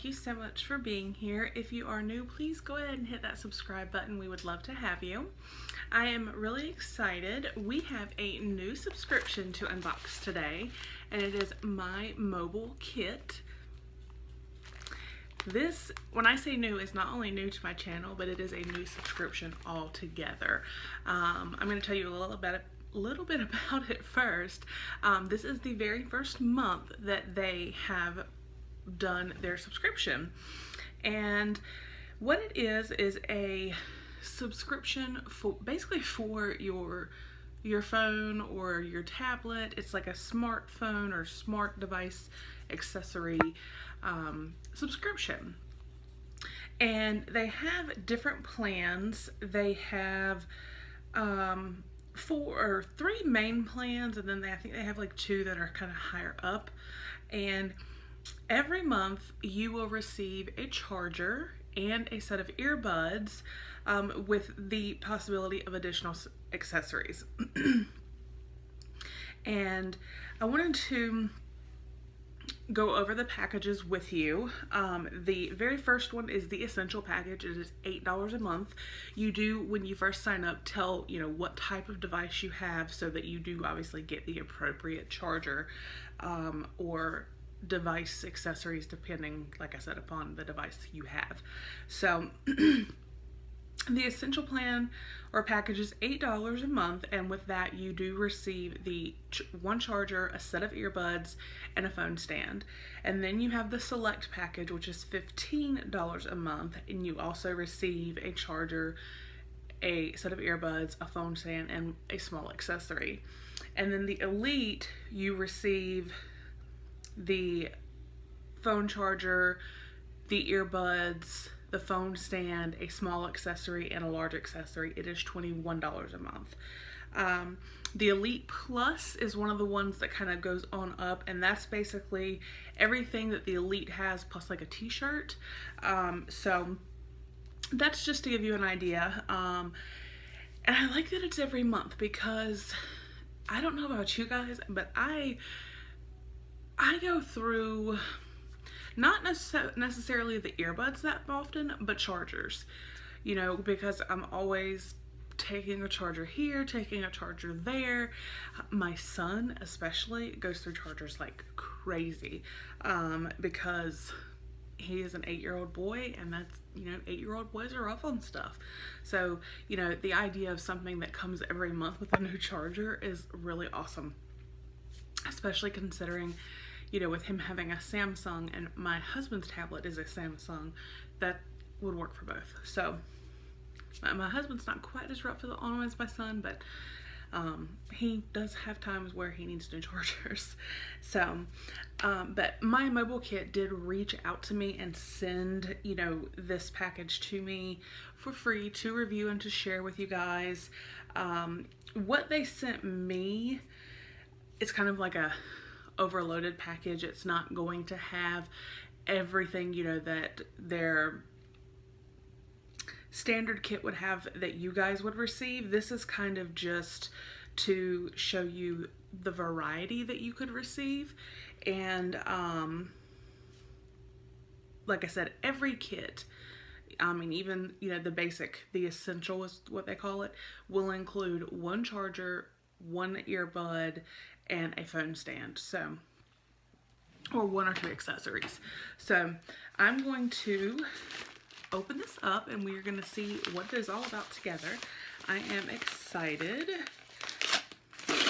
thank you so much for being here. If you are new, please go ahead and hit that subscribe button. We would love to have you. I am really excited. We have a new subscription to unbox today, and it is My Mobile Kit. This, when I say new, is not only new to my channel, but it is a new subscription altogether. I'm going to tell you a little bit about it first. This is the very first month that they have done their subscription, and what it is a subscription for basically for your phone or your tablet. It's like a smartphone or smart device accessory subscription, and they have different plans. They have 3 main plans, and then I think they have like 2 that are kind of higher up. And every month you will receive a charger and a set of earbuds with the possibility of additional accessories. And I wanted to go over the packages with you. The very first one is the essential package. It is $8 a month. You do, when you first sign up, tell what type of device you have, so that you do obviously get the appropriate charger or device accessories depending, like I said, upon the device you have. So the essential plan or package is $8 a month, and with that you do receive the one charger, a set of earbuds, and a phone stand. And then you have the select package, which is $15 a month, and you also receive a charger, a set of earbuds, a phone stand, and a small accessory. And then the elite, you receive the phone charger, the earbuds, the phone stand, a small accessory, and a large accessory. It is $21 a month. The Elite Plus is one of the ones that kind of goes on up, and that's basically everything that the Elite has plus like a t-shirt. So that's just to give you an idea. And I like that it's every month, because I don't know about you guys, but I go through not necessarily the earbuds that often, but chargers, because I'm always taking a charger here, taking a charger there. My son especially goes through chargers like crazy, because he is an 8-year-old boy, and that's, 8-year-old boys are rough on stuff. So, the idea of something that comes every month with a new charger is really awesome, especially considering, with him having a Samsung and my husband's tablet is a Samsung, that would work for both. So my husband's not quite as rough on as my son, but he does have times where he needs new chargers. So, but My Mobile Kit did reach out to me and send, this package to me for free to review and to share with you guys. What they sent me, it's kind of like a overloaded package. It's not going to have everything, that their standard kit would have that you guys would receive. This is kind of just to show you the variety that you could receive. And like I said, every kit, even the basic, the essential is what they call it, will include one charger, one earbud, and a phone stand. So, or 1 or 2 accessories. So I'm going to open this up, and we're going to see what it is all about together. I am excited. That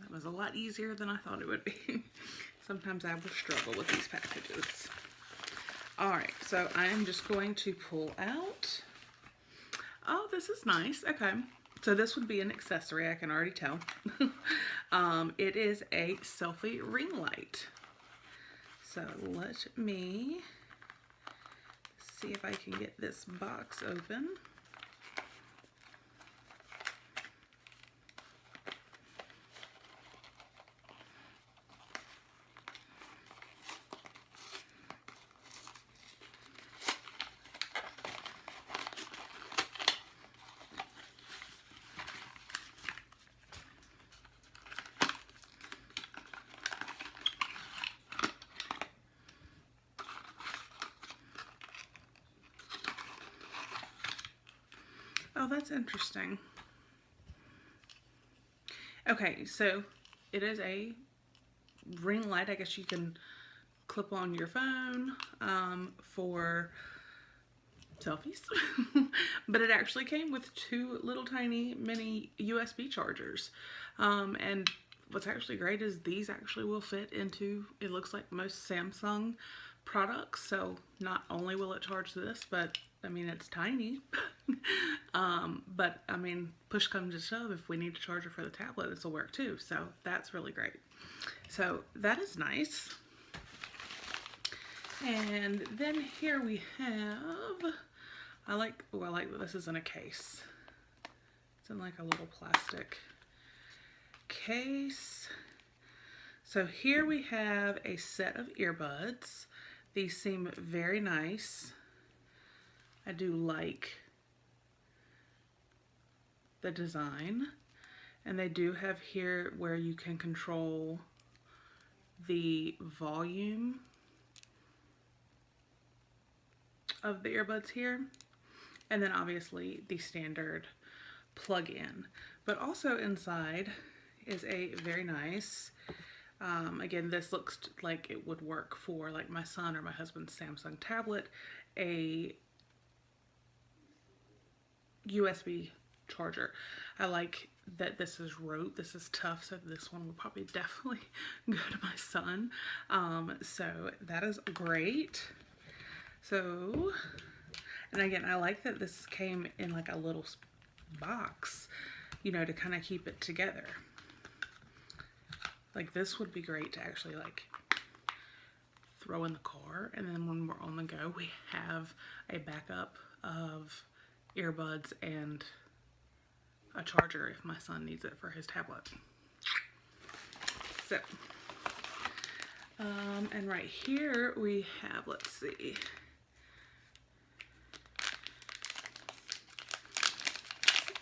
was a lot easier than I thought it would be. Sometimes I will struggle with these packages. Alright, so I am just going to pull out. Oh, this is nice. Okay. So this would be an accessory, I can already tell. It is a selfie ring light. So let me see if I can get this box open. Oh, that's interesting. Okay, so it is a ring light. I guess you can clip on your phone for selfies. But it actually came with two little tiny mini USB chargers. And what's actually great is these actually will fit into, it looks like, most Samsung products. So not only will it charge this, but I mean, it's tiny. But I mean, push comes to shove, if we need to charge it for the tablet, this will work too. So that's really great. So that is nice. And then here we have, I like that this is in a case. It's in like a little plastic case. So here we have a set of earbuds. These seem very nice. I do like the design. And they do have here where you can control the volume of the earbuds here. And then obviously the standard plug-in. But also inside is a very nice, again, this looks like it would work for like my son or my husband's Samsung tablet, a USB charger. I like that this is rope, this is tough, so this one would probably definitely go to my son. So that is great. So, and again, I like that this came in like a little box, you know, to kind of keep it together. Like this would be great to actually like throw in the car, and then when we're on the go, we have a backup of earbuds and a charger if my son needs it for his tablet. So, and right here we have, let's see,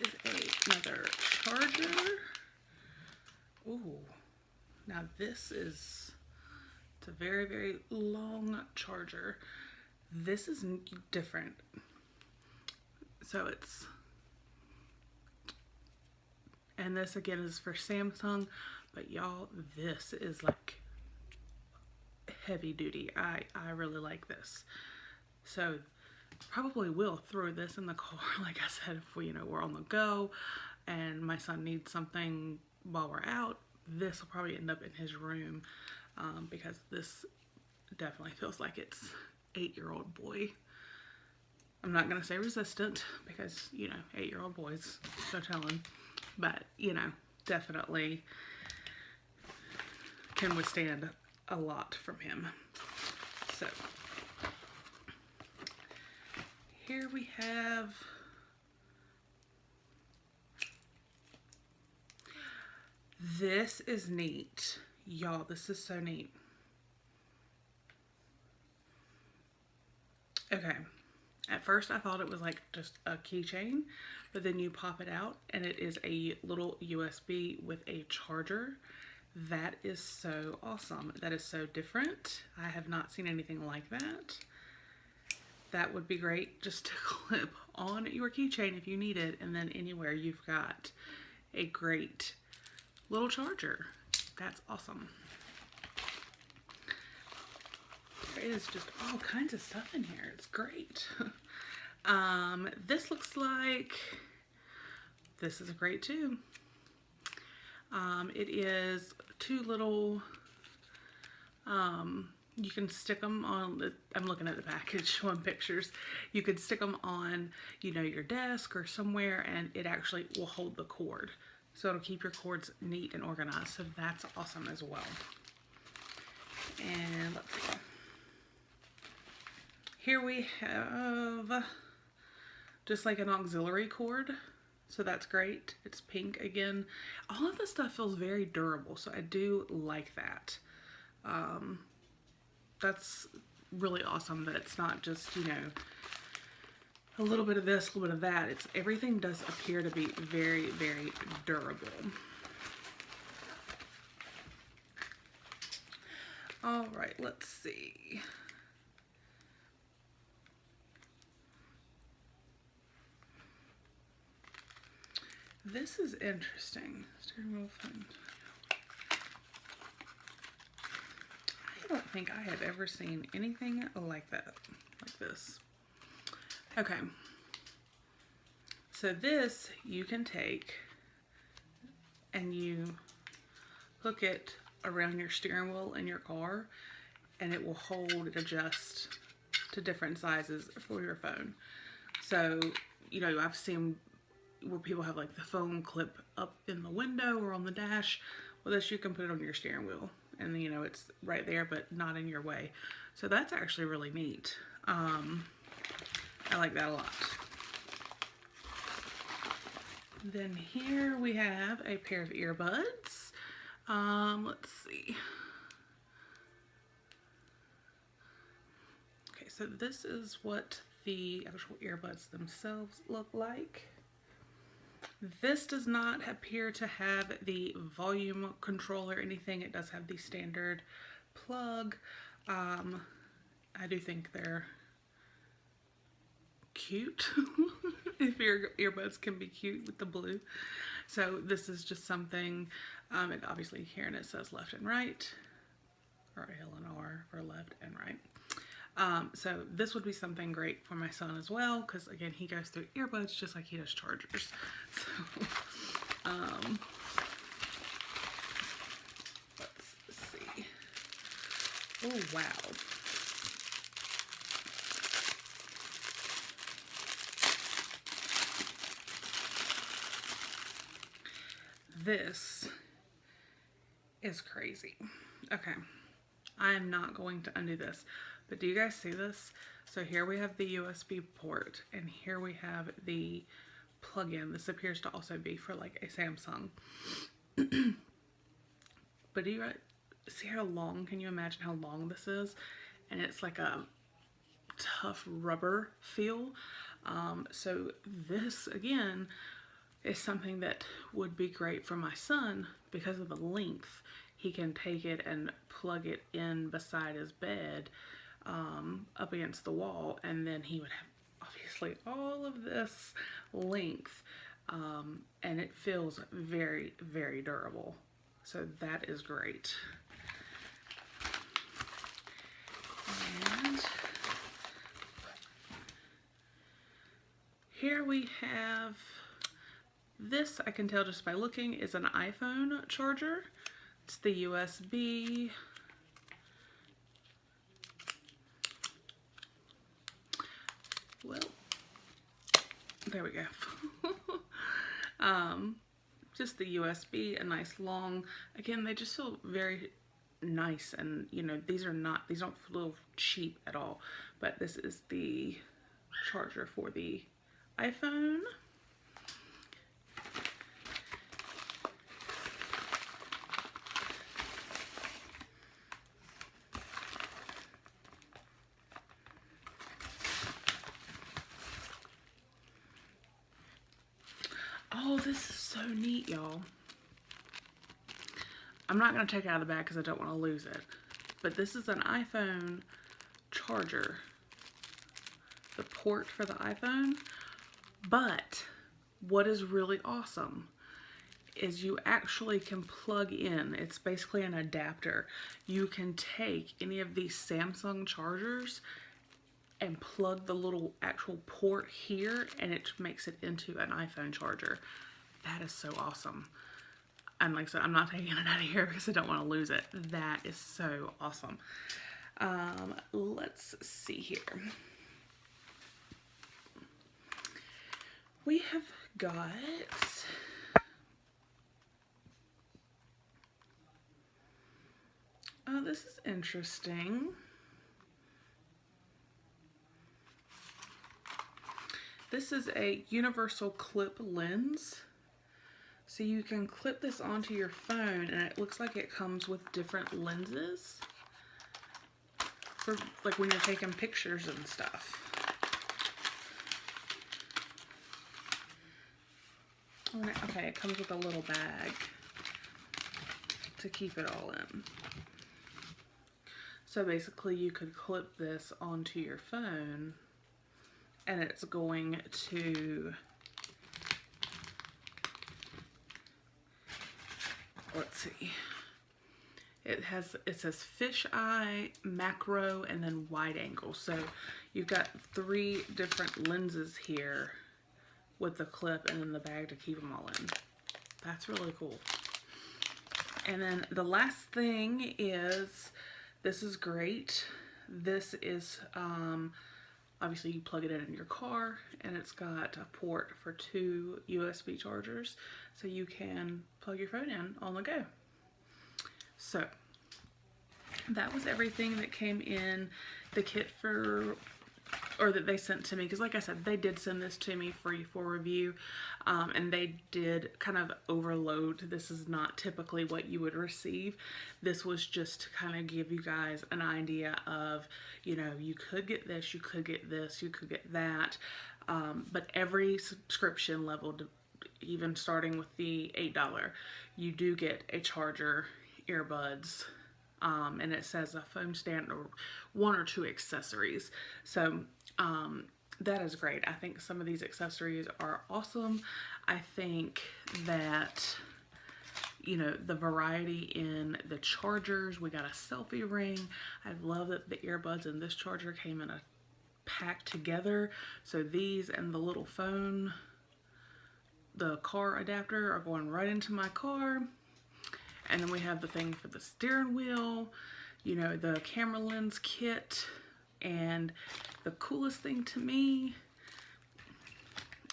this is another charger. Ooh, now this is, it's a very, very long charger. This is different. So it's, and this again is for Samsung, but y'all, this is like heavy duty. I really like this. So probably will throw this in the car, like I said, if we, you know, we're on the go and my son needs something while we're out. This will probably end up in his room, because this definitely feels like it's 8-year-old boy. I'm not gonna say resistant, because, you know, 8-year-old boys, so telling, but, you know, definitely can withstand a lot from him. So here we have this. Is neat, y'all. This is so neat. Okay, at first I thought it was like just a keychain, but then you pop it out and it is a little USB with a charger. That is so awesome. That is so different. I have not seen anything like that. That would be great just to clip on your keychain if you need it, and then anywhere you've got a great little charger. That's awesome. There is just all kinds of stuff in here. It's great. This looks like, this is great too. It is two little, you can stick them on the, I'm looking at the package showing pictures. You could stick them on, you know, your desk or somewhere, and it actually will hold the cord. So it'll keep your cords neat and organized. So that's awesome as well. And let's see. Here we have just like an auxiliary cord. So that's great. It's pink again. All of this stuff feels very durable, so I do like that. That's really awesome that it's not just, you know, a little bit of this, a little bit of that. It's, everything does appear to be very, very durable. All right, let's see. This is interesting. Steering wheel phone. I don't think I have ever seen anything like that, like this. Okay. So this you can take and you hook it around your steering wheel in your car, and it will hold and adjust to different sizes for your phone. So, you know, I've seen where people have like the phone clip up in the window or on the dash. Well, this you can put it on your steering wheel, and you know it's right there, but not in your way. So that's actually really neat. I like that a lot. Then here we have a pair of earbuds. Let's see. Okay, so this is what the actual earbuds themselves look like. This does not appear to have the volume control or anything. It does have the standard plug. I do think they're cute. If your earbuds can be cute with the blue. So this is just something, and obviously here it says left and right, or L and R for left and right. So this would be something great for my son as well, because again, he goes through earbuds just like he does chargers. So, let's see. Oh, wow. This is crazy. Okay, I'm not going to undo this, but do you guys see this? So here we have the USB port, and here we have the plug-in. This appears to also be for like a Samsung. But do you see how long, can you imagine how long this is? And it's like a tough rubber feel. So this, again, is something that would be great for my son because of the length. He can take it and plug it in beside his bed, up against the wall, and then he would have obviously all of this length, and it feels very, very durable. So that is great. And here we have this, I can tell just by looking, is an iPhone charger. It's the USB. Well, there we go. Just the USB, a nice long, again, they just feel very nice, and you know, these don't feel cheap at all, but this is the charger for the iPhone. Oh, this is so neat, y'all. I'm not going to take it out of the bag because I don't want to lose it. But this is an iPhone charger. The port for the iPhone. But what is really awesome is you actually can plug in. It's basically an adapter. You can take any of these Samsung chargers and plug the little actual port here, and it makes it into an iPhone charger. That is so awesome. And like I said, I'm not taking it out of here because I don't want to lose it. That is so awesome. Let's see here. We have got this is interesting. This is a universal clip lens. So you can clip this onto your phone, and it looks like it comes with different lenses for like when you're taking pictures and stuff. Okay, it comes with a little bag to keep it all in. So basically you could clip this onto your phone, and it's going to let's see. It says fisheye, macro, and then wide angle. So you've got 3 different lenses here with the clip and then the bag to keep them all in. That's really cool. And then the last thing is, this is great. This is, obviously you plug it in your car, and it's got a port for 2 USB chargers, so you can plug your phone in on the go. So that was everything that came in the kit or that they sent to me, because like I said, they did send this to me for review, and they did kind of overload. This is not typically what you would receive. This was just to kind of give you guys an idea of, you know, you could get this, you could get this, you could get that, but every subscription level, even starting with the $8, you do get a charger, earbuds, and it says a phone stand or 1 or 2 accessories. So that is great. I think some of these accessories are awesome. I think that, you know, the variety in the chargers, we got a selfie ring. I love that the earbuds and this charger came in a pack together. So these and the little phone, the car adapter, are going right into my car. And then we have the thing for the steering wheel, you know, the camera lens kit, and the coolest thing to me,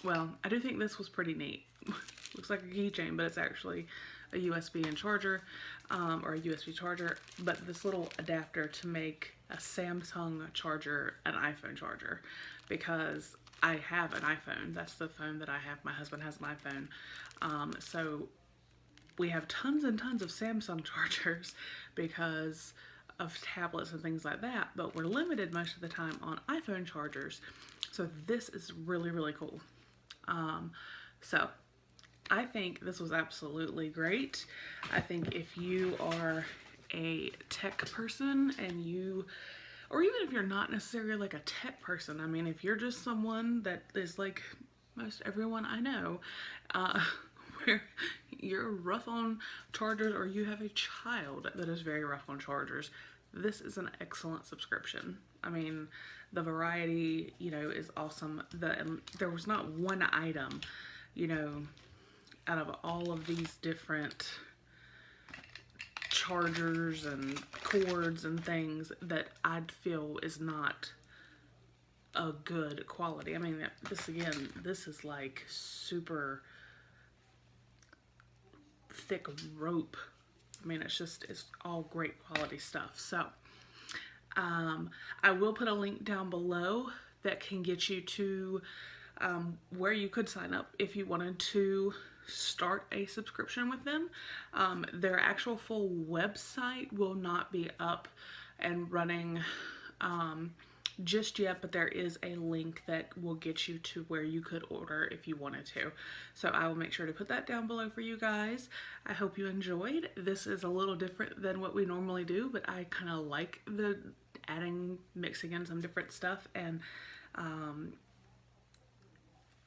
well, I do think this was pretty neat. Looks like a keychain, but it's actually a USB and charger, or a USB charger, but this little adapter to make a Samsung charger an iPhone charger, because I have an iPhone. That's the phone that I have. My husband has an iPhone. So we have tons and tons of Samsung chargers because of tablets and things like that, but we're limited most of the time on iPhone chargers. So this is really, really cool. So I think this was absolutely great. I think if you are a tech person and you, or even if you're not necessarily like a tech person, I mean, if you're just someone that is like most everyone I know, where you're rough on chargers, or you have a child that is very rough on chargers, this is an excellent subscription. I mean, the variety, you know, is awesome. There was not one item, you know, out of all of these different chargers and cords and things that I'd feel is not a good quality. I mean, this again, this is like super thick rope. I mean, it's all great quality stuff. So I will put a link down below that can get you to where you could sign up if you wanted to start a subscription with them. Their actual full website will not be up and running just yet, but there is a link that will get you to where you could order if you wanted to. So I will make sure to put that down below for you guys. I hope you enjoyed. This is a little different than what we normally do, but I kind of like the mixing in some different stuff. And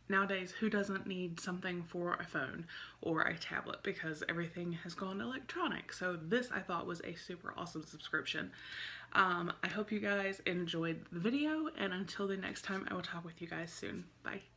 nowadays, who doesn't need something for a phone or a tablet, because everything has gone electronic. So this, I thought, was a super awesome subscription. I hope you guys enjoyed the video, and until the next time, I will talk with you guys soon. Bye.